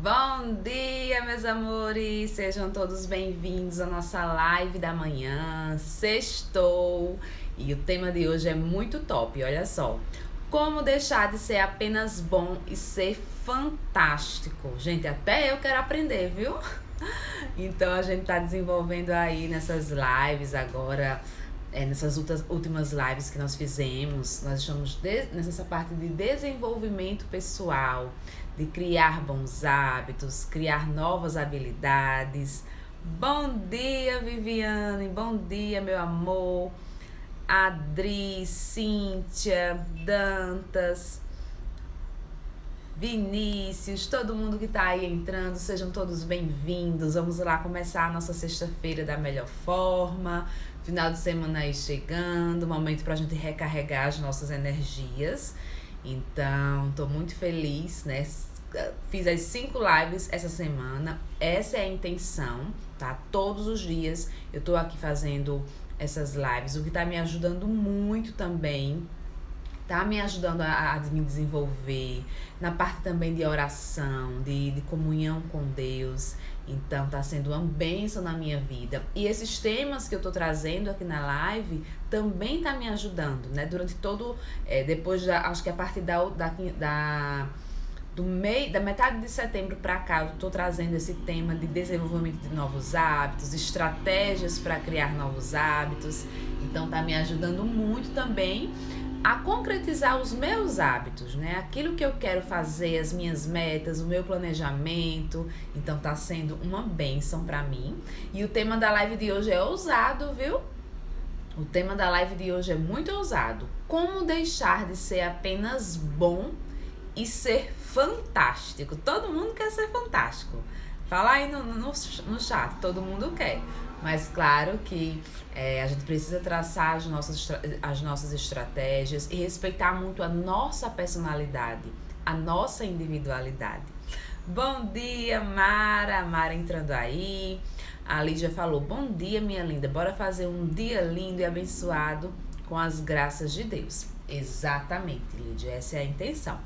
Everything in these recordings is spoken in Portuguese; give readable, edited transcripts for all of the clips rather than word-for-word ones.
Bom dia, meus amores! Sejam todos bem-vindos à nossa live da manhã. Sextou! E o tema de hoje é muito top, olha só. Como deixar de ser apenas bom e ser fantástico. Gente, até eu quero aprender, viu? Então a gente tá desenvolvendo aí nessas lives agora, nessas últimas lives que nós fizemos. Nós estamos nessa parte de desenvolvimento pessoal, de criar bons hábitos, criar novas habilidades. Bom dia, Viviane, bom dia, meu amor. Adri, Cíntia, Dantas, Vinícius, todo mundo que tá aí entrando, sejam todos bem-vindos. Vamos lá começar a nossa sexta-feira da melhor forma. Final de semana aí chegando, momento pra gente recarregar as nossas energias. Então, tô muito feliz, né? Fiz as 5 lives essa semana. Essa é a intenção, tá? Todos os dias eu tô aqui fazendo essas lives, o que tá me ajudando muito também. Tá me ajudando a me desenvolver na parte também de oração, de comunhão com Deus. Então tá sendo uma bênção na minha vida. E esses temas que eu tô trazendo aqui na live também tá me ajudando, né? Durante todo, depois acho que a partir da metade de setembro para cá, eu tô trazendo esse tema de desenvolvimento de novos hábitos, estratégias para criar novos hábitos. Então tá me ajudando muito também a concretizar os meus hábitos, né? Aquilo que eu quero fazer, as minhas metas, o meu planejamento. Então tá sendo uma bênção para mim. E o tema da live de hoje é ousado, viu? O tema da live de hoje é muito ousado. Como deixar de ser apenas bom e ser fantástico. Todo mundo quer ser fantástico. Fala aí no chat, todo mundo quer. Mas claro que a gente precisa traçar as nossas estratégias e respeitar muito a nossa personalidade, a nossa individualidade. Bom dia, Mara. Mara entrando aí. A Lídia falou, bom dia, minha linda. Bora fazer um dia lindo e abençoado com as graças de Deus. Exatamente, Lídia. Essa é a intenção.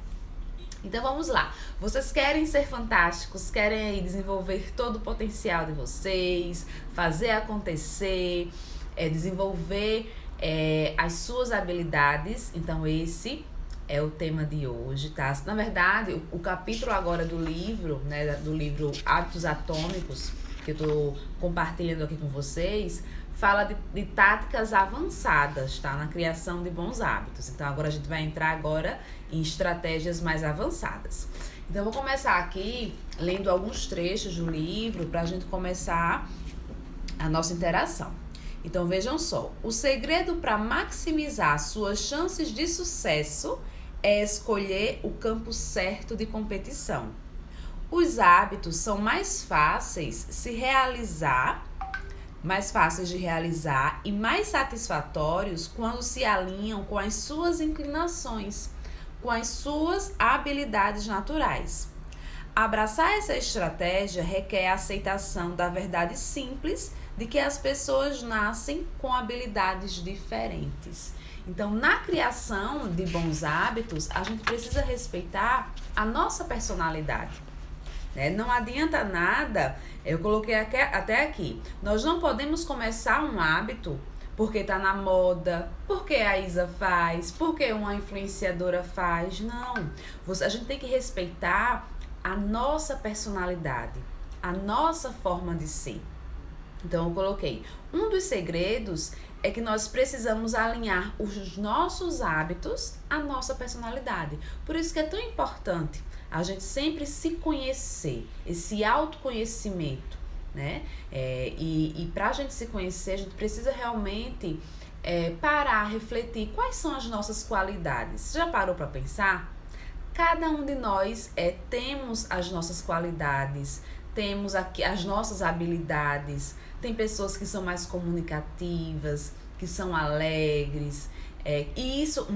Então vamos lá, vocês querem ser fantásticos, querem aí desenvolver todo o potencial de vocês, fazer acontecer, desenvolver as suas habilidades. Então esse é o tema de hoje, tá? Na verdade, o capítulo agora do livro, né, do livro Hábitos Atômicos, que eu tô compartilhando aqui com vocês, fala de táticas avançadas, tá? Na criação de bons hábitos. Então agora a gente vai entrar agora em estratégias mais avançadas. Então eu vou começar aqui lendo alguns trechos do livro para a gente começar a nossa interação. Então vejam só, o segredo para maximizar suas chances de sucesso é escolher o campo certo de competição. Os hábitos são mais fáceis de realizar e mais satisfatórios quando se alinham com as suas inclinações, com as suas habilidades naturais. Abraçar essa estratégia requer a aceitação da verdade simples de que as pessoas nascem com habilidades diferentes. Então, na criação de bons hábitos, a gente precisa respeitar a nossa personalidade. Não adianta nada, eu coloquei até aqui, nós não podemos começar um hábito porque tá na moda, porque a Isa faz, porque uma influenciadora faz. Não, a gente tem que respeitar a nossa personalidade, a nossa forma de ser. Então eu coloquei, um dos segredos é que nós precisamos alinhar os nossos hábitos à nossa personalidade. Por isso que é tão importante a gente sempre se conhecer, esse autoconhecimento, né? E para a gente se conhecer, a gente precisa realmente parar, refletir quais são as nossas qualidades. Você já parou para pensar? Cada um de nós temos as nossas qualidades, temos aqui as nossas habilidades. Tem pessoas que são mais comunicativas, que são alegres, e isso,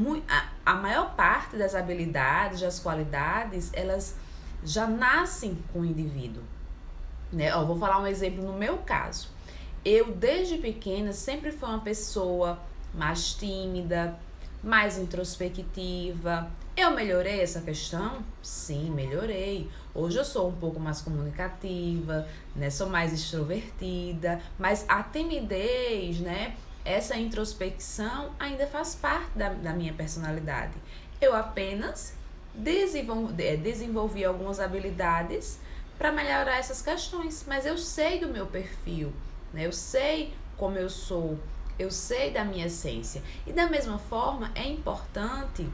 a maior parte das habilidades, das qualidades, elas já nascem com o indivíduo, né? Vou falar um exemplo no meu caso. Eu, desde pequena, sempre fui uma pessoa mais tímida, mais introspectiva. Eu melhorei essa questão? Sim, melhorei. Hoje eu sou um pouco mais comunicativa, né? Sou mais extrovertida, mas a timidez, né? Essa introspecção ainda faz parte da minha personalidade. Eu apenas desenvolvi algumas habilidades para melhorar essas questões, mas eu sei do meu perfil, né? Eu sei como eu sou, eu sei da minha essência. E da mesma forma, é importante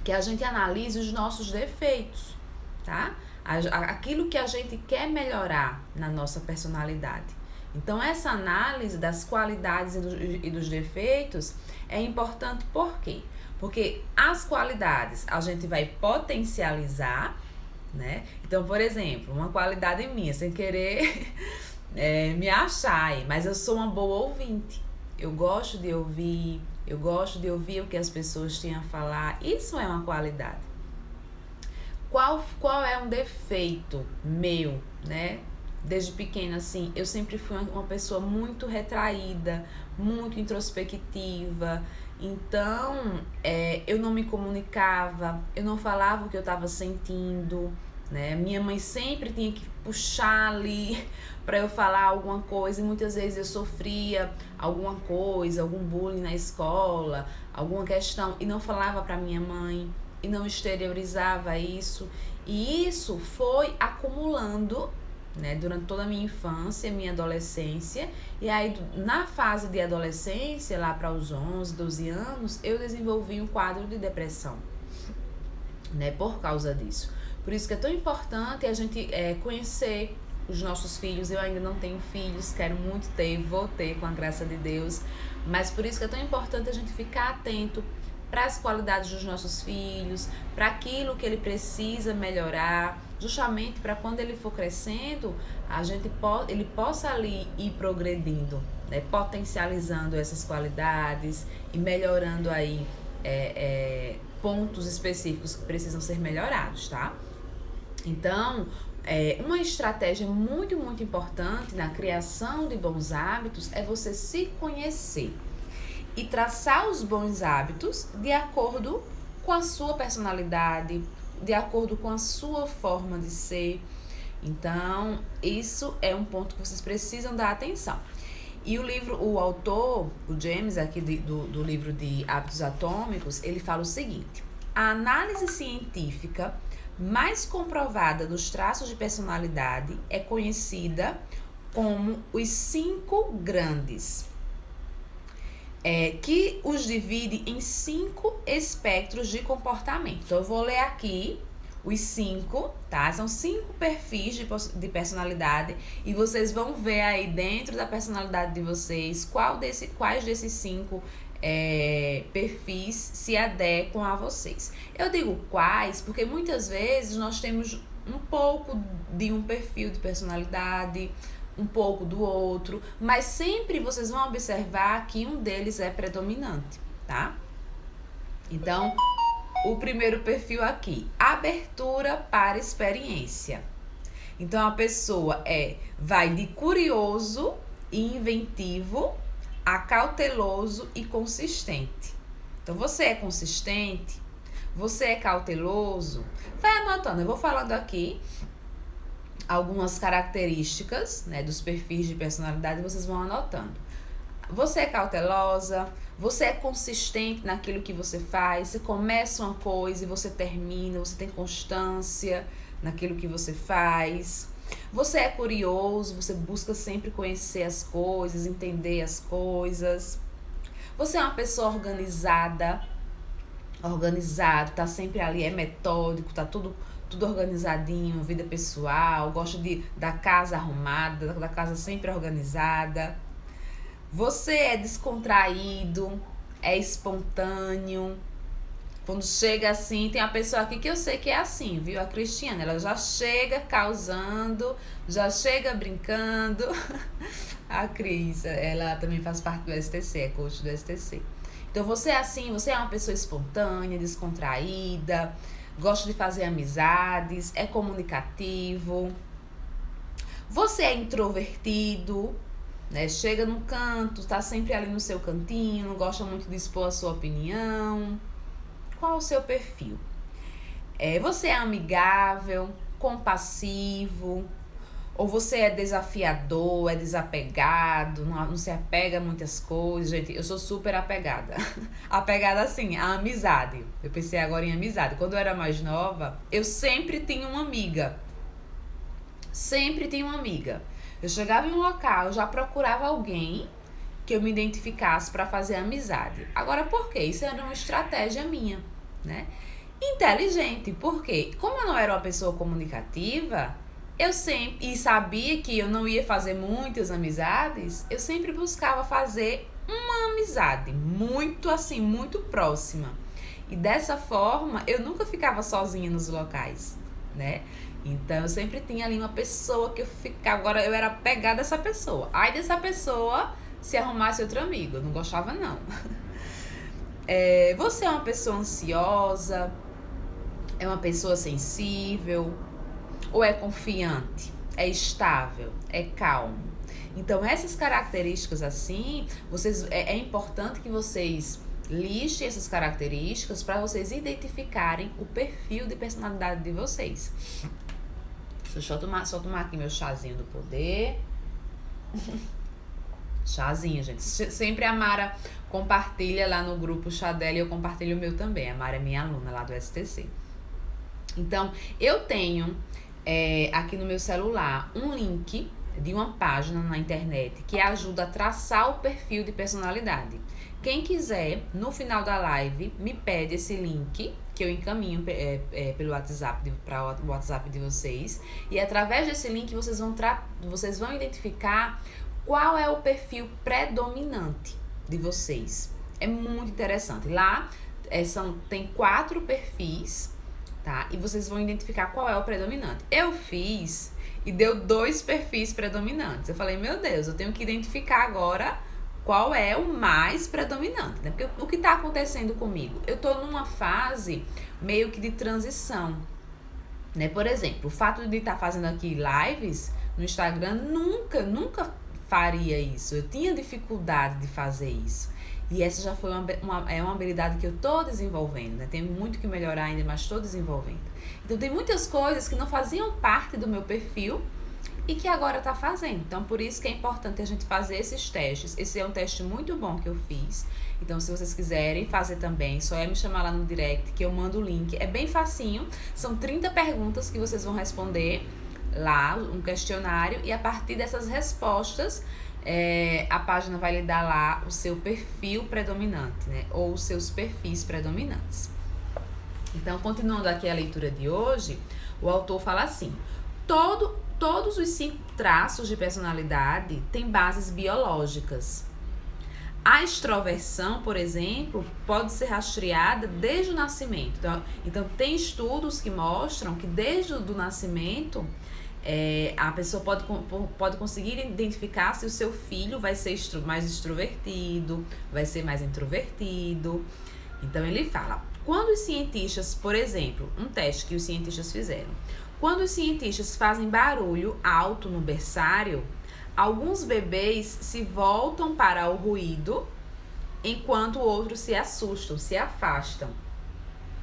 que a gente analise os nossos defeitos, tá? Aquilo que a gente quer melhorar na nossa personalidade. Então, essa análise das qualidades e dos defeitos é importante por quê? Porque as qualidades a gente vai potencializar, né? Então, por exemplo, uma qualidade minha, sem querer me achar aí, mas eu sou uma boa ouvinte. Eu gosto de ouvir, eu gosto de ouvir o que as pessoas têm a falar. Isso é uma qualidade. Qual é um defeito meu, né? Desde pequena, assim, eu sempre fui uma pessoa muito retraída, muito introspectiva. Então, eu não me comunicava, eu não falava o que eu estava sentindo, né? Minha mãe sempre tinha que puxar ali para eu falar alguma coisa, e muitas vezes eu sofria alguma coisa, algum bullying na escola, alguma questão, e não falava para minha mãe, e não exteriorizava isso. E isso foi acumulando, né, durante toda a minha infância, minha adolescência, e aí na fase de adolescência, lá para os 11, 12 anos, eu desenvolvi um quadro de depressão, né, por causa disso. Por isso que é tão importante a gente conhecer os nossos filhos. Eu ainda não tenho filhos, quero muito ter, vou ter com a graça de Deus, mas por isso que é tão importante a gente ficar atento para as qualidades dos nossos filhos, para aquilo que ele precisa melhorar, justamente para quando ele for crescendo, ele possa ali ir progredindo, né, potencializando essas qualidades e melhorando aí pontos específicos que precisam ser melhorados, tá? Então, uma estratégia muito, muito importante na criação de bons hábitos é você se conhecer e traçar os bons hábitos de acordo com a sua personalidade, de acordo com a sua forma de ser. Então, isso é um ponto que vocês precisam dar atenção. E o autor, o James, aqui do livro de Hábitos Atômicos, ele fala o seguinte: a análise científica mais comprovada dos traços de personalidade é conhecida como os 5 grandes, que os divide em 5 espectros de comportamento. Então, eu vou ler aqui os 5, tá? São 5 perfis de personalidade, e vocês vão ver aí dentro da personalidade de vocês quais desses 5 perfis se adequam a vocês. Eu digo quais porque muitas vezes nós temos um pouco de um perfil de personalidade, um pouco do outro, mas sempre vocês vão observar que um deles é predominante, tá? Então, o primeiro perfil aqui, abertura para experiência. Então, a pessoa vai de curioso e inventivo a cauteloso e consistente. Então, você é consistente? Você é cauteloso? Vai anotando, eu vou falando aqui algumas características, né, dos perfis de personalidade, vocês vão anotando. Você é cautelosa? Você é consistente naquilo que você faz? Você começa uma coisa e você termina, você tem constância naquilo que você faz? Você é curioso, você busca sempre conhecer as coisas, entender as coisas. Você é uma pessoa organizado, tá sempre ali, é metódico, tá tudo organizadinho, vida pessoal, gosta da casa arrumada, da casa sempre organizada. Você é descontraído, é espontâneo. Quando chega assim, tem uma pessoa aqui que eu sei que é assim, viu? A Cristiane, ela já chega causando, já chega brincando. A Cris, ela também faz parte do STC, é coach do STC. Então, você é assim, você é uma pessoa espontânea, descontraída, gosta de fazer amizades, é comunicativo. Você é introvertido, né? Chega no canto, tá sempre ali no seu cantinho, não gosta muito de expor a sua opinião. Qual o seu perfil? Você é amigável, compassivo, ou você é desafiador, é desapegado, não se apega a muitas coisas. Gente, eu sou super apegada. Apegada assim, a amizade. Eu pensei agora em amizade. Quando eu era mais nova, eu sempre tinha uma amiga. Sempre tinha uma amiga. Eu chegava em um local, eu já procurava alguém que eu me identificasse para fazer amizade. Agora, por quê? Isso era uma estratégia minha, né? Inteligente, porque como eu não era uma pessoa comunicativa, eu sempre, e sabia que eu não ia fazer muitas amizades, eu sempre buscava fazer uma amizade muito assim, muito próxima. E dessa forma, eu nunca ficava sozinha nos locais, né? Então, eu sempre tinha ali uma pessoa que eu ficava, agora eu era apegada a essa pessoa. Aí dessa pessoa se arrumasse outro amigo, eu não gostava não. Você é uma pessoa ansiosa, é uma pessoa sensível, ou é confiante, é estável, é calmo. Então, essas características assim, é importante que vocês listem essas características para vocês identificarem o perfil de personalidade de vocês. Deixa eu só tomar aqui meu chazinho do poder. Chazinho, gente. Sempre a Mara compartilha lá no grupo Chá dela e eu compartilho o meu também. A Mara é minha aluna lá do STC. Então, eu tenho aqui no meu celular um link de uma página na internet que ajuda a traçar o perfil de personalidade. Quem quiser, no final da live, me pede esse link que eu encaminho pelo WhatsApp para o WhatsApp de vocês. E através desse link vocês vão identificar qual é o perfil predominante de vocês. É muito interessante. Lá tem 4 perfis, tá? E vocês vão identificar qual é o predominante. Eu fiz e deu 2 perfis predominantes. Eu falei, meu Deus, eu tenho que identificar agora qual é o mais predominante, né? Porque o que está acontecendo comigo? Eu tô numa fase meio que de transição, né? Por exemplo, o fato de estar fazendo aqui lives no Instagram, nunca faria isso. Eu tinha dificuldade de fazer isso. E essa já foi uma habilidade que eu tô desenvolvendo, né? Tenho muito que melhorar ainda, mas estou desenvolvendo. Então, tem muitas coisas que não faziam parte do meu perfil e que agora tá fazendo. Então, por isso que é importante a gente fazer esses testes. Esse é um teste muito bom que eu fiz. Então, se vocês quiserem fazer também, só é me chamar lá no direct que eu mando o link. É bem facinho. São 30 perguntas que vocês vão responder lá, um questionário. E a partir dessas respostas, a página vai lhe dar lá o seu perfil predominante, né? Ou os seus perfis predominantes. Então, continuando aqui a leitura de hoje, o autor fala assim: todos os 5 traços de personalidade têm bases biológicas. A extroversão, por exemplo, pode ser rastreada desde o nascimento. Então tem estudos que mostram que desde o nascimento, a pessoa pode conseguir identificar se o seu filho vai ser mais extrovertido, vai ser mais introvertido. Então ele fala, quando os cientistas, por exemplo, um teste que os cientistas fizeram, quando os cientistas fazem barulho alto no berçário, alguns bebês se voltam para o ruído, enquanto outros se assustam, se afastam.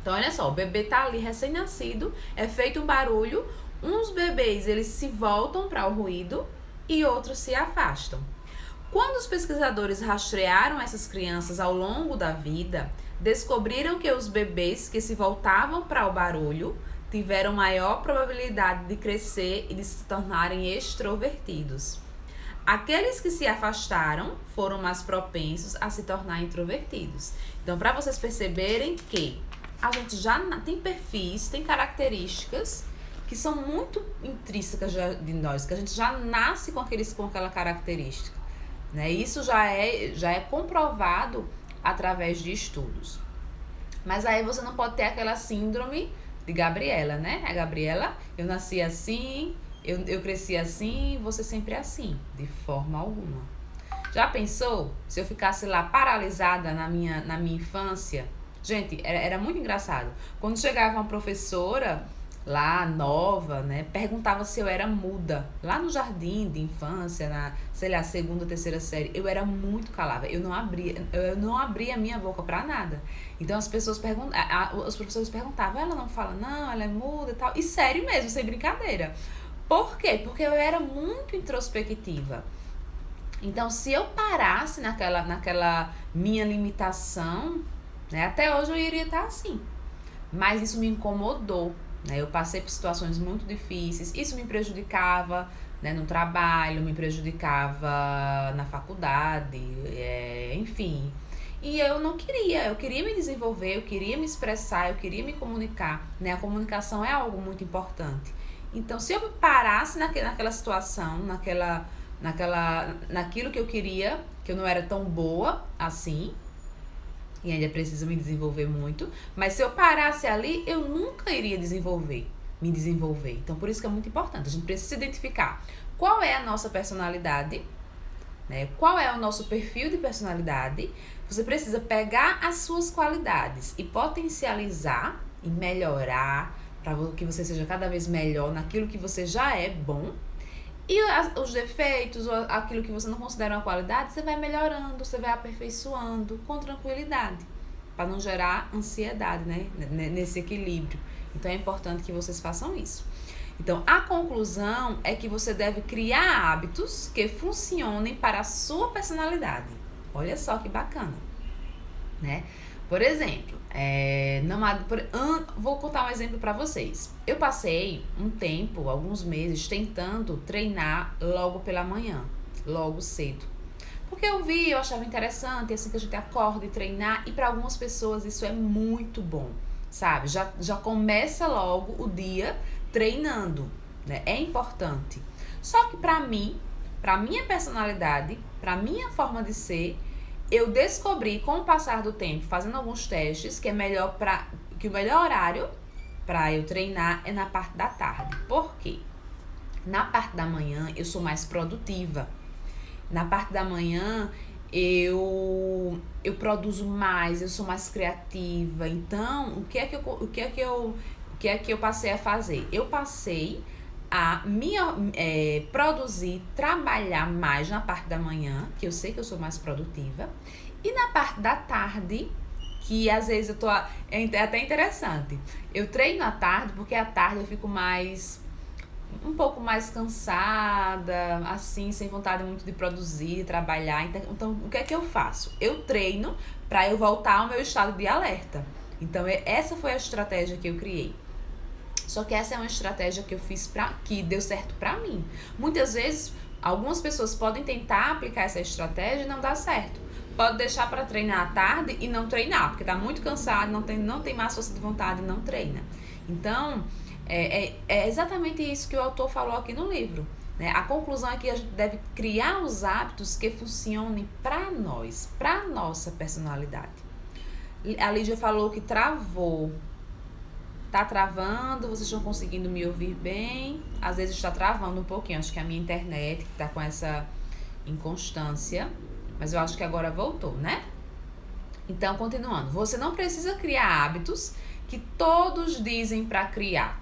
Então, olha só, o bebê tá ali recém-nascido, é feito um barulho, uns bebês eles se voltam para o ruído e outros se afastam. Quando os pesquisadores rastrearam essas crianças ao longo da vida, descobriram que os bebês que se voltavam para o barulho tiveram maior probabilidade de crescer e de se tornarem extrovertidos. Aqueles que se afastaram foram mais propensos a se tornar introvertidos. Então, para vocês perceberem que a gente já tem perfis, tem características que são muito intrínsecas de nós, que a gente já nasce com aquela característica, né? Isso já é comprovado através de estudos. Mas aí você não pode ter aquela síndrome de Gabriela, né? A Gabriela, eu nasci assim, eu cresci assim, você sempre é assim, de forma alguma. Já pensou se eu ficasse lá paralisada na minha infância? Gente, era muito engraçado. Quando chegava uma professora lá nova, né, perguntava se eu era muda. Lá no jardim de infância, na, sei lá, segunda, terceira série, eu era muito calada. Eu não abria a minha boca pra nada. Então as pessoas os professores perguntavam, ela não fala não, ela é muda e tal. E sério mesmo, sem brincadeira. Por quê? Porque eu era muito introspectiva. Então, se eu parasse naquela minha limitação, né, até hoje eu iria estar assim. Mas isso me incomodou, né? Eu passei por situações muito difíceis, isso me prejudicava, né, no trabalho, me prejudicava na faculdade, enfim. E eu não queria, eu queria me desenvolver, eu queria me expressar, eu queria me comunicar, né? A comunicação é algo muito importante. Então, se eu parasse naquela situação, naquilo que eu queria, que eu não era tão boa assim, e ainda preciso me desenvolver muito, mas se eu parasse ali, eu nunca iria me desenvolver. Então, por isso que é muito importante, a gente precisa se identificar qual é a nossa personalidade, né? Qual é o nosso perfil de personalidade. Você precisa pegar as suas qualidades e potencializar e melhorar para que você seja cada vez melhor naquilo que você já é bom. E os defeitos, ou aquilo que você não considera uma qualidade, você vai melhorando, você vai aperfeiçoando com tranquilidade, para não gerar ansiedade, né? Nesse equilíbrio. Então é importante que vocês façam isso. Então, a conclusão é que você deve criar hábitos que funcionem para a sua personalidade. Olha só que bacana, né? Por exemplo, vou contar um exemplo para vocês. Eu passei um tempo, alguns meses, tentando treinar logo pela manhã, logo cedo. Porque eu achava interessante, assim que a gente acorda e treinar, e para algumas pessoas isso é muito bom, sabe? Já começa logo o dia treinando, né? É importante. Só que para mim, para minha personalidade, para minha forma de ser, eu descobri com o passar do tempo, fazendo alguns testes, que o melhor horário para eu treinar é na parte da tarde. Por quê? Na parte da manhã eu sou mais produtiva. Na parte da manhã eu produzo mais, eu sou mais criativa. Então, o que é que eu passei a fazer? Eu passei a produzir, trabalhar mais na parte da manhã, que eu sei que eu sou mais produtiva, e na parte da tarde, que às vezes é até interessante. Eu treino à tarde, porque à tarde eu fico um pouco mais cansada, assim, sem vontade muito de produzir, de trabalhar. Então, o que é que eu faço? Eu treino para eu voltar ao meu estado de alerta. Então, essa foi a estratégia que eu criei. Só que essa é uma estratégia que eu fiz que deu certo pra mim. Muitas vezes, algumas pessoas podem tentar aplicar essa estratégia e não dá certo. Pode deixar para treinar à tarde e não treinar, porque tá muito cansado, não tem mais força de vontade e não treina. Então, é exatamente isso que o autor falou aqui no livro, né? A conclusão é que a gente deve criar os hábitos que funcionem para nós, para nossa personalidade. A Lídia falou que travou. Tá travando, vocês estão conseguindo me ouvir bem? Às vezes está travando um pouquinho, acho que é a minha internet que tá com essa inconstância, mas eu acho que agora voltou, né? Então, continuando, você não precisa criar hábitos que todos dizem para criar.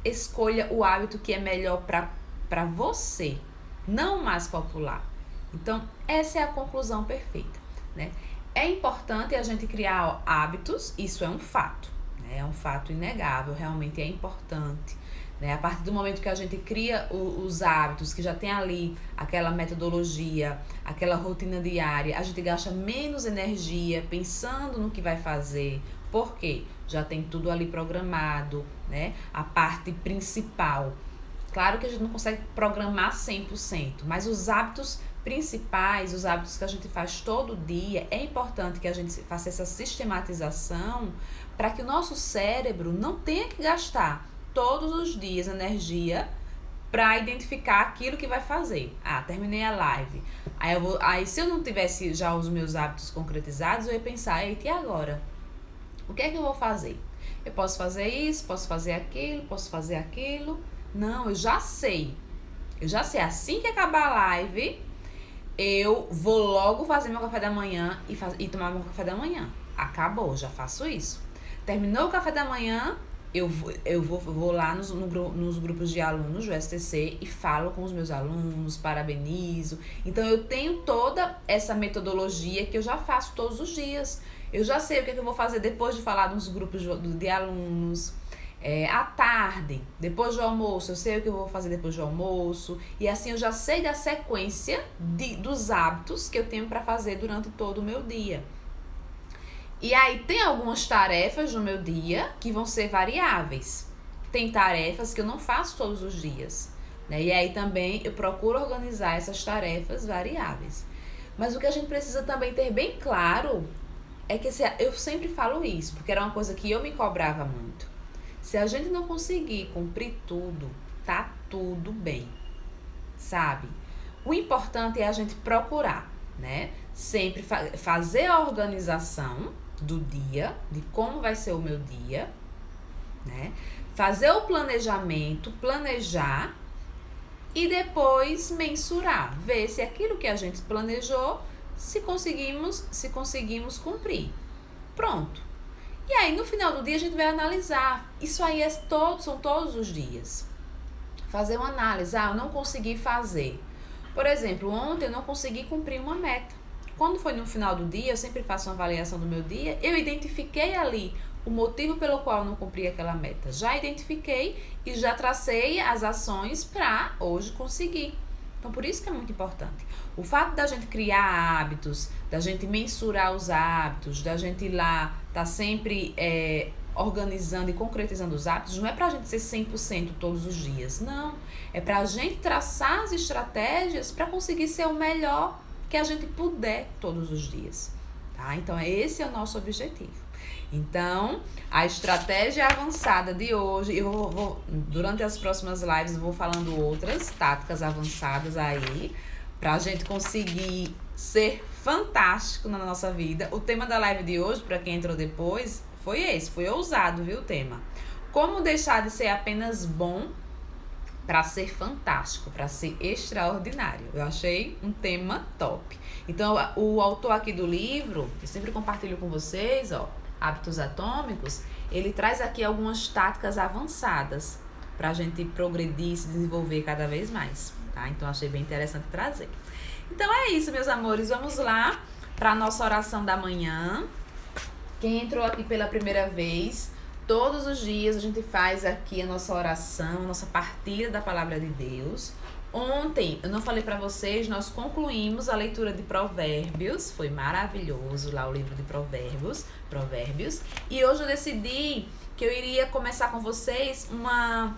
Escolha o hábito que é melhor para você, não o mais popular. Então, essa é a conclusão perfeita, né? É importante a gente criar hábitos, isso é um fato. É um fato inegável, realmente é importante, né? A partir do momento que a gente cria os hábitos, que já tem ali aquela metodologia, aquela rotina diária, a gente gasta menos energia pensando no que vai fazer. Por quê? Já tem tudo ali programado, né? A parte principal. Claro que a gente não consegue programar 100%, mas os hábitos principais, os hábitos que a gente faz todo dia, é importante que a gente faça essa sistematização para que o nosso cérebro não tenha que gastar todos os dias energia para identificar aquilo que vai fazer. Terminei a live. Aí se eu não tivesse já os meus hábitos concretizados, eu ia pensar, eita, e agora? O que é que eu vou fazer? Eu posso fazer isso, posso fazer aquilo. Não, eu já sei. Assim que acabar a live, eu vou logo fazer meu café da manhã e tomar meu café da manhã. Acabou, já faço isso. Terminou o café da manhã, vou lá nos grupos de alunos do STC e falo com os meus alunos, parabenizo. Então, eu tenho toda essa metodologia que eu já faço todos os dias. Eu já sei o que eu vou fazer depois de falar nos grupos de alunos. À tarde, depois do almoço, eu sei o que eu vou fazer depois do almoço. E assim eu já sei da sequência dos hábitos que eu tenho para fazer durante todo o meu dia. E aí tem algumas tarefas no meu dia que vão ser variáveis. Tem tarefas que eu não faço todos os dias, né? E aí também eu procuro organizar essas tarefas variáveis. Mas o que a gente precisa também ter bem claro é que eu sempre falo isso, porque era uma coisa que eu me cobrava muito. Se a gente não conseguir cumprir tudo, tá tudo bem, sabe? O importante é a gente procurar, né? Sempre fazer a organização do dia, de como vai ser o meu dia, né? Fazer o planejamento, planejar e depois mensurar, ver se aquilo que a gente planejou, se conseguimos cumprir. Pronto. E aí no final do dia a gente vai analisar. Isso aí são todos os dias. Fazer uma análise. Eu não consegui fazer. Por exemplo, ontem eu não consegui cumprir uma meta. Quando foi no final do dia, eu sempre faço uma avaliação do meu dia, eu identifiquei ali o motivo pelo qual eu não cumpri aquela meta. Já identifiquei e já tracei as ações para hoje conseguir. Então, por isso que é muito importante. O fato da gente criar hábitos, da gente mensurar os hábitos, da gente ir lá, tá sempre organizando e concretizando os hábitos, não é pra gente ser 100% todos os dias, não. É pra gente traçar as estratégias para conseguir ser o melhor que a gente puder todos os dias, tá? Então, esse é o nosso objetivo. Então, a estratégia avançada de hoje, durante as próximas lives, eu vou falando outras táticas avançadas aí, pra gente conseguir ser fantástico na nossa vida. O tema da live de hoje, pra quem entrou depois, foi ousado, viu, o tema? Como deixar de ser apenas bom para ser fantástico, para ser extraordinário. Eu achei um tema top. Então, o autor aqui do livro, eu sempre compartilho com vocês, Hábitos Atômicos, ele traz aqui algumas táticas avançadas para a gente progredir e se desenvolver cada vez mais, tá? Então, achei bem interessante trazer. Então, é isso, meus amores. Vamos lá para a nossa oração da manhã. Quem entrou aqui pela primeira vez, todos os dias a gente faz aqui a nossa oração, a nossa partilha da Palavra de Deus. Ontem, eu não falei para vocês, nós concluímos a leitura de Provérbios. Foi maravilhoso lá o livro de Provérbios. E hoje eu decidi que eu iria começar com vocês uma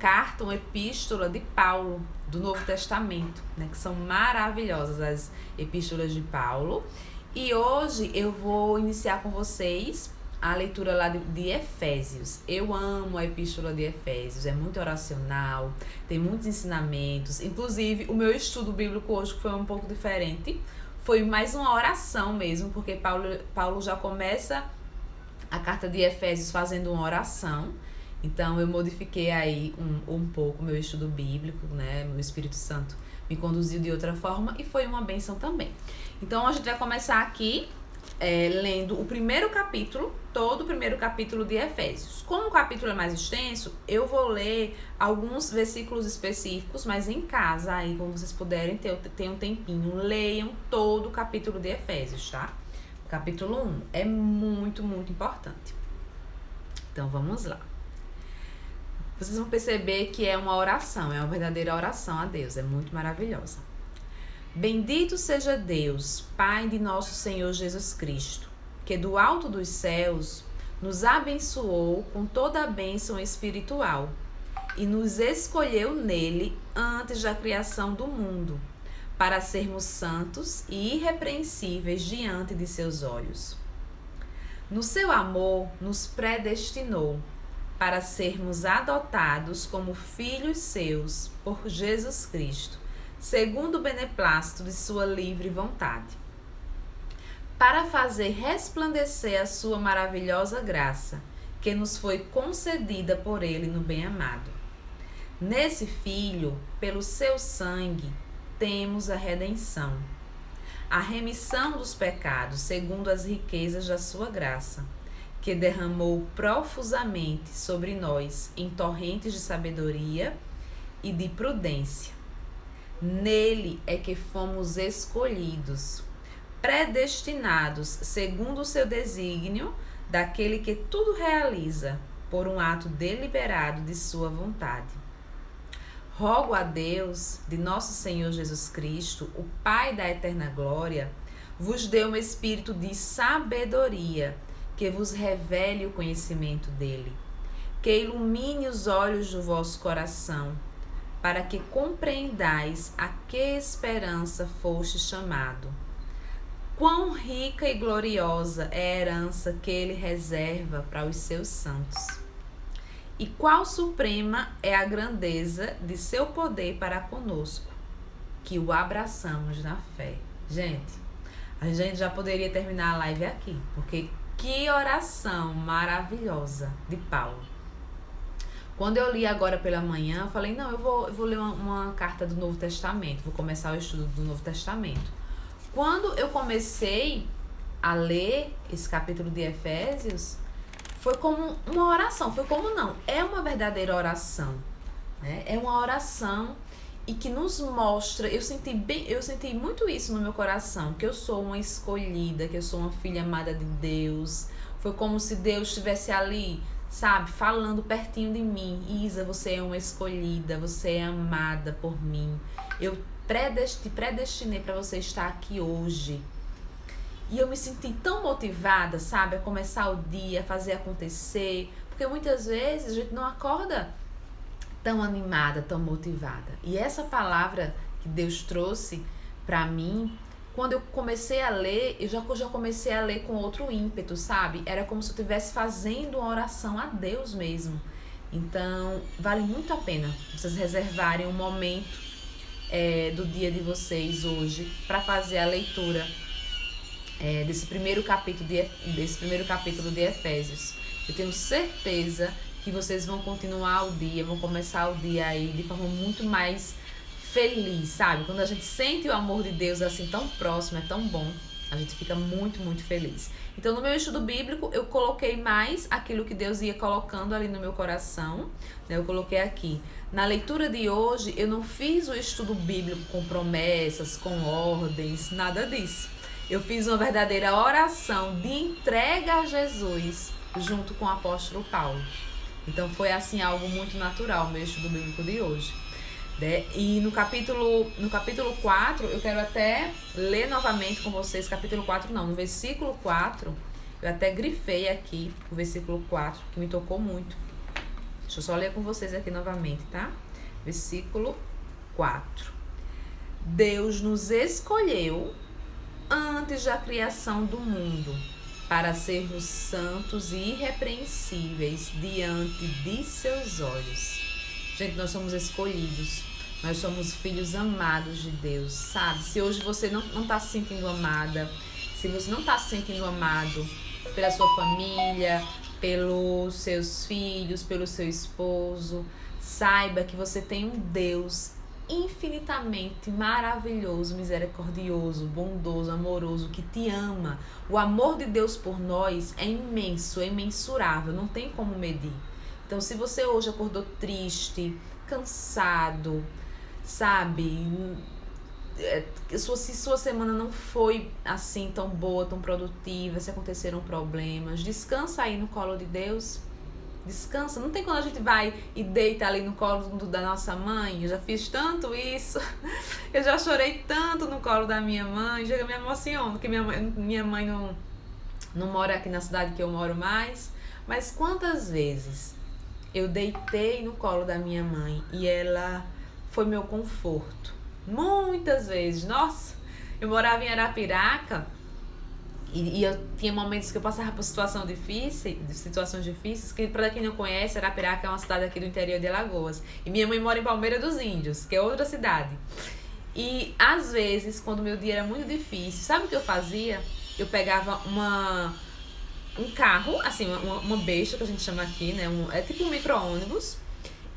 carta, uma epístola de Paulo, do Novo Testamento, né? Que são maravilhosas as epístolas de Paulo. E hoje eu vou iniciar com vocês a leitura lá de Efésios. Eu amo a epístola de Efésios, é muito oracional, tem muitos ensinamentos. Inclusive, o meu estudo bíblico hoje foi um pouco diferente. Foi mais uma oração mesmo, porque Paulo já começa a carta de Efésios fazendo uma oração. Então, eu modifiquei aí um pouco o meu estudo bíblico, né? O Espírito Santo me conduziu de outra forma e foi uma bênção também. Então, a gente vai começar aqui lendo o primeiro capítulo, todo o primeiro capítulo de Efésios. Como o capítulo é mais extenso, eu vou ler alguns versículos específicos, mas em casa, aí quando vocês puderem ter um tempinho, leiam todo o capítulo de Efésios, tá? Capítulo 1 é muito, muito importante. Então, vamos lá. Vocês vão perceber que é uma oração, é uma verdadeira oração a Deus, é muito maravilhosa. Bendito seja Deus, Pai de nosso Senhor Jesus Cristo, que do alto dos céus nos abençoou com toda a bênção espiritual e nos escolheu nele antes da criação do mundo, para sermos santos e irrepreensíveis diante de seus olhos. No seu amor, nos predestinou para sermos adotados como filhos seus por Jesus Cristo, segundo o beneplácito de sua livre vontade, para fazer resplandecer a sua maravilhosa graça, que nos foi concedida por ele no bem-amado. Nesse Filho, pelo seu sangue, temos a redenção, a remissão dos pecados, segundo as riquezas da sua graça, que derramou profusamente sobre nós em torrentes de sabedoria e de prudência. Nele é que fomos escolhidos, predestinados segundo o seu desígnio, daquele que tudo realiza por um ato deliberado de sua vontade. Rogo a Deus, de nosso Senhor Jesus Cristo, o Pai da eterna glória, vos dê um espírito de sabedoria, que vos revele o conhecimento dele, que ilumine os olhos do vosso coração, para que compreendais a que esperança foste chamado. Quão rica e gloriosa é a herança que ele reserva para os seus santos. E qual suprema é a grandeza de seu poder para conosco, que o abraçamos na fé. Gente, a gente já poderia terminar a live aqui, porque que oração maravilhosa de Paulo. Quando eu li agora pela manhã, eu falei, não, eu vou ler uma carta do Novo Testamento, vou começar o estudo do Novo Testamento. Quando eu comecei a ler esse capítulo de Efésios, foi como uma oração, é uma verdadeira oração, né? É uma oração e que nos mostra, eu senti muito isso no meu coração, que eu sou uma escolhida, que eu sou uma filha amada de Deus. Foi como se Deus estivesse ali, sabe, falando pertinho de mim. Isa, você é uma escolhida, você é amada por mim. Eu te predestinei para você estar aqui hoje. E eu me senti tão motivada, sabe, a começar o dia, a fazer acontecer. Porque muitas vezes a gente não acorda tão animada, tão motivada. E essa palavra que Deus trouxe para mim, quando eu comecei a ler, eu já comecei a ler com outro ímpeto, sabe? Era como se eu estivesse fazendo uma oração a Deus mesmo. Então, vale muito a pena vocês reservarem um momento do dia de vocês hoje para fazer a leitura desse primeiro capítulo de Efésios. Eu tenho certeza que vocês vão continuar o dia, vão começar o dia aí de forma muito mais feliz, sabe? Quando a gente sente o amor de Deus assim tão próximo, é tão bom, a gente fica muito, muito feliz. Então, no meu estudo bíblico, eu coloquei mais aquilo que Deus ia colocando ali no meu coração, né? Eu coloquei aqui. Na leitura de hoje, eu não fiz o estudo bíblico com promessas, com ordens, nada disso. Eu fiz uma verdadeira oração de entrega a Jesus junto com o apóstolo Paulo. Então foi assim algo muito natural o meu estudo bíblico de hoje, né? E no capítulo 4, eu quero até ler novamente com vocês, no versículo 4, eu até grifei aqui o versículo 4, que me tocou muito. Deixa eu só ler com vocês aqui novamente, tá? Versículo 4. Deus nos escolheu antes da criação do mundo, para sermos santos e irrepreensíveis diante de seus olhos. Gente, nós somos escolhidos, nós somos filhos amados de Deus, sabe? Se hoje você não está se sentindo amada, se você não está se sentindo amado pela sua família, pelos seus filhos, pelo seu esposo, saiba que você tem um Deus infinitamente maravilhoso, misericordioso, bondoso, amoroso, que te ama. O amor de Deus por nós é imenso, é imensurável, não tem como medir. Então, se você hoje acordou triste, cansado, sabe, se sua semana não foi assim tão boa, tão produtiva, se aconteceram problemas, descansa aí no colo de Deus. Descansa, não tem quando a gente vai e deita ali no colo da nossa mãe. Eu já fiz tanto isso, eu já chorei tanto no colo da minha mãe, já me emociono, porque minha mãe não mora aqui na cidade que eu moro mais, mas quantas vezes eu deitei no colo da minha mãe e ela foi meu conforto, muitas vezes. Nossa, eu morava em Arapiraca, e eu tinha momentos que eu passava por situações difíceis, que para quem não conhece, Arapiraca é uma cidade aqui do interior de Alagoas. E minha mãe mora em Palmeira dos Índios, que é outra cidade. E às vezes, quando meu dia era muito difícil, sabe o que eu fazia? Eu pegava um carro, assim, uma besta que a gente chama aqui, né? É tipo um micro-ônibus.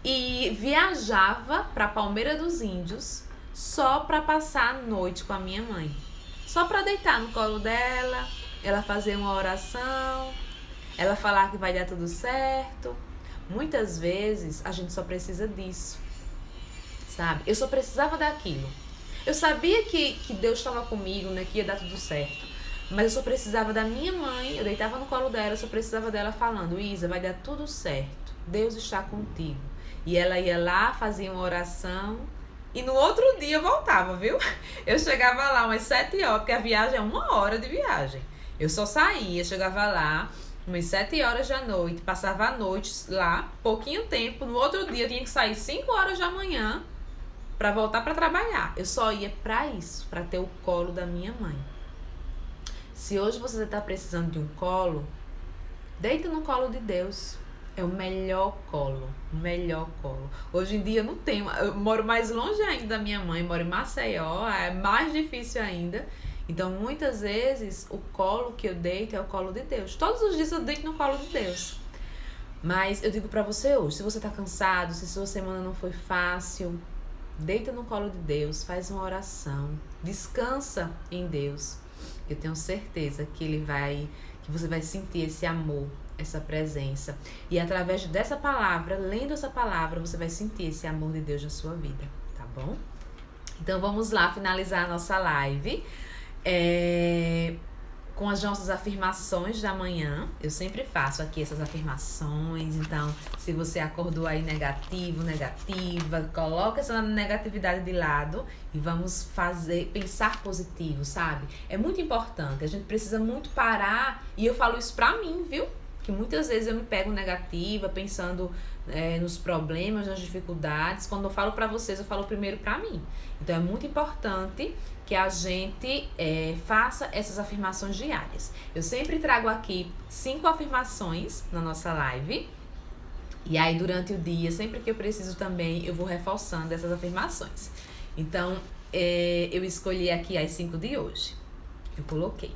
E viajava para Palmeira dos Índios só para passar a noite com a minha mãe. Só para deitar no colo dela, ela fazer uma oração. ela falar que vai dar tudo certo. Muitas vezes a gente só precisa disso, sabe? Eu só precisava daquilo. Eu sabia que Deus estava comigo, né? Que ia dar tudo certo. Mas eu só precisava da minha mãe, eu deitava no colo dela, eu só precisava dela falando: Isa, vai dar tudo certo, Deus está contigo. E ela ia lá, fazia uma oração e no outro dia eu voltava, viu? Eu chegava lá umas 7 horas, porque a viagem é 1 hora de viagem. Eu só saía, chegava lá umas 7 horas da noite, passava a noite lá, pouquinho tempo. No outro dia eu tinha que sair 5 horas da manhã para voltar para trabalhar. Eu só ia para isso, para ter o colo da minha mãe. Se hoje você está precisando de um colo, deita no colo de Deus. É o melhor colo, o melhor colo. Hoje em dia eu não tenho, eu moro mais longe ainda da minha mãe, moro em Maceió, é mais difícil ainda. Então muitas vezes o colo que eu deito é o colo de Deus. Todos os dias eu deito no colo de Deus. Mas eu digo pra você hoje, se você tá cansado, se sua semana não foi fácil, deita no colo de Deus, faz uma oração, descansa em Deus. Eu tenho certeza que você vai sentir esse amor, essa presença. E através dessa palavra, lendo essa palavra, você vai sentir esse amor de Deus na sua vida, tá bom? Então vamos lá finalizar a nossa live com as nossas afirmações da manhã. Eu sempre faço aqui essas afirmações. Então, se você acordou aí negativa, coloca essa negatividade de lado e vamos pensar positivo, sabe? É muito importante, a gente precisa muito parar, e eu falo isso pra mim, viu? Que muitas vezes eu me pego negativa, pensando nos problemas, nas dificuldades. Quando eu falo pra vocês, eu falo primeiro pra mim. Então é muito importante que a gente faça essas afirmações diárias. Eu sempre trago aqui 5 afirmações na nossa live. E aí durante o dia, sempre que eu preciso também, eu vou reforçando essas afirmações. Então eu escolhi aqui as 5 de hoje. Eu coloquei: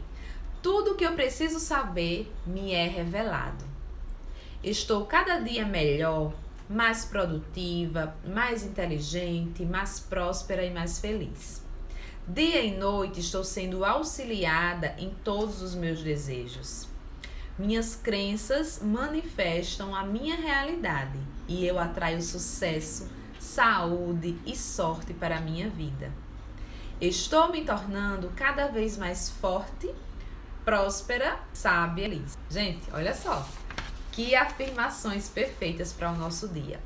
tudo o que eu preciso saber me é revelado. Estou cada dia melhor, mais produtiva, mais inteligente, mais próspera e mais feliz. Dia e noite estou sendo auxiliada em todos os meus desejos. Minhas crenças manifestam a minha realidade e eu atraio sucesso, saúde e sorte para a minha vida. Estou me tornando cada vez mais forte, próspera, sábia e feliz. Gente, olha só, que afirmações perfeitas para o nosso dia.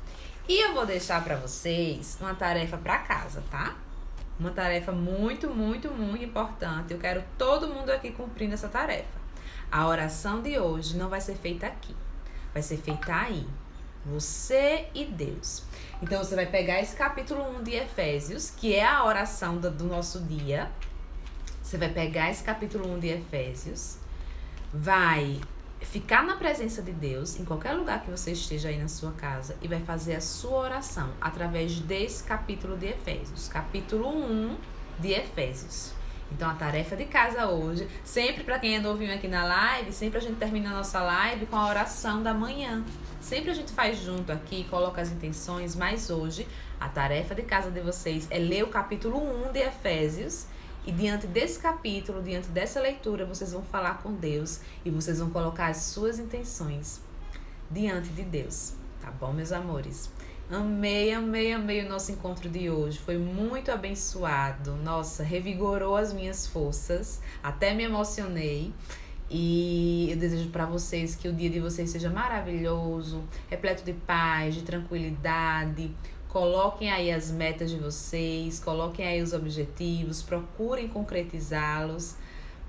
E eu vou deixar para vocês uma tarefa para casa, tá? Uma tarefa muito, muito, muito importante. Eu quero todo mundo aqui cumprindo essa tarefa. A oração de hoje não vai ser feita aqui, vai ser feita aí. Você e Deus. Então você vai pegar esse capítulo 1 de Efésios, que é a oração do nosso dia. Você vai pegar esse capítulo 1 de Efésios, vai ficar na presença de Deus, em qualquer lugar que você esteja aí na sua casa, e vai fazer a sua oração através desse capítulo de Efésios, capítulo 1 de Efésios. Então a tarefa de casa hoje, sempre para quem é novinho aqui na live, sempre a gente termina a nossa live com a oração da manhã. Sempre a gente faz junto aqui, coloca as intenções, mas hoje a tarefa de casa de vocês é ler o capítulo 1 de Efésios. E diante desse capítulo, diante dessa leitura, vocês vão falar com Deus e vocês vão colocar as suas intenções diante de Deus. Tá bom, meus amores? Amei, amei, amei o nosso encontro de hoje. Foi muito abençoado. Nossa, revigorou as minhas forças. Até me emocionei. E eu desejo para vocês que o dia de vocês seja maravilhoso, repleto de paz, de tranquilidade. Coloquem aí as metas de vocês, coloquem aí os objetivos, procurem concretizá-los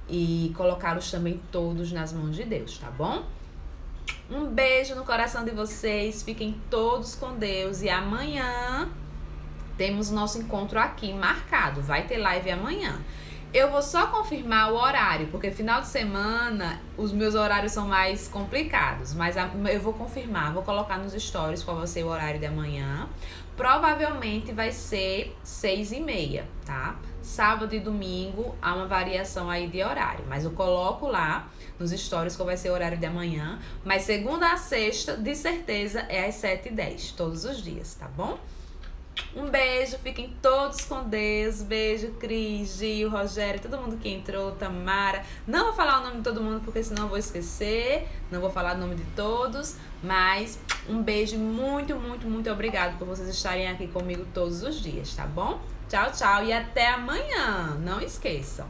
e colocá-los também todos nas mãos de Deus, tá bom? Um beijo no coração de vocês, fiquem todos com Deus e amanhã temos o nosso encontro aqui marcado, vai ter live amanhã. Eu vou só confirmar o horário, porque final de semana os meus horários são mais complicados, mas eu vou confirmar, vou colocar nos stories qual vai ser o horário de amanhã. Provavelmente vai ser 6h30, tá? Sábado e domingo há uma variação aí de horário, mas eu coloco lá nos stories qual vai ser o horário de amanhã. Mas segunda a sexta, de certeza, é às 7h10, todos os dias, tá bom? Um beijo, fiquem todos com Deus. Beijo, Cris, Gil, Rogério, todo mundo que entrou, Tamara. Não vou falar o nome de todo mundo porque senão eu vou esquecer. Não vou falar o nome de todos, mas um beijo, muito, muito, muito obrigado por vocês estarem aqui comigo todos os dias, tá bom? Tchau, tchau e até amanhã. Não esqueçam.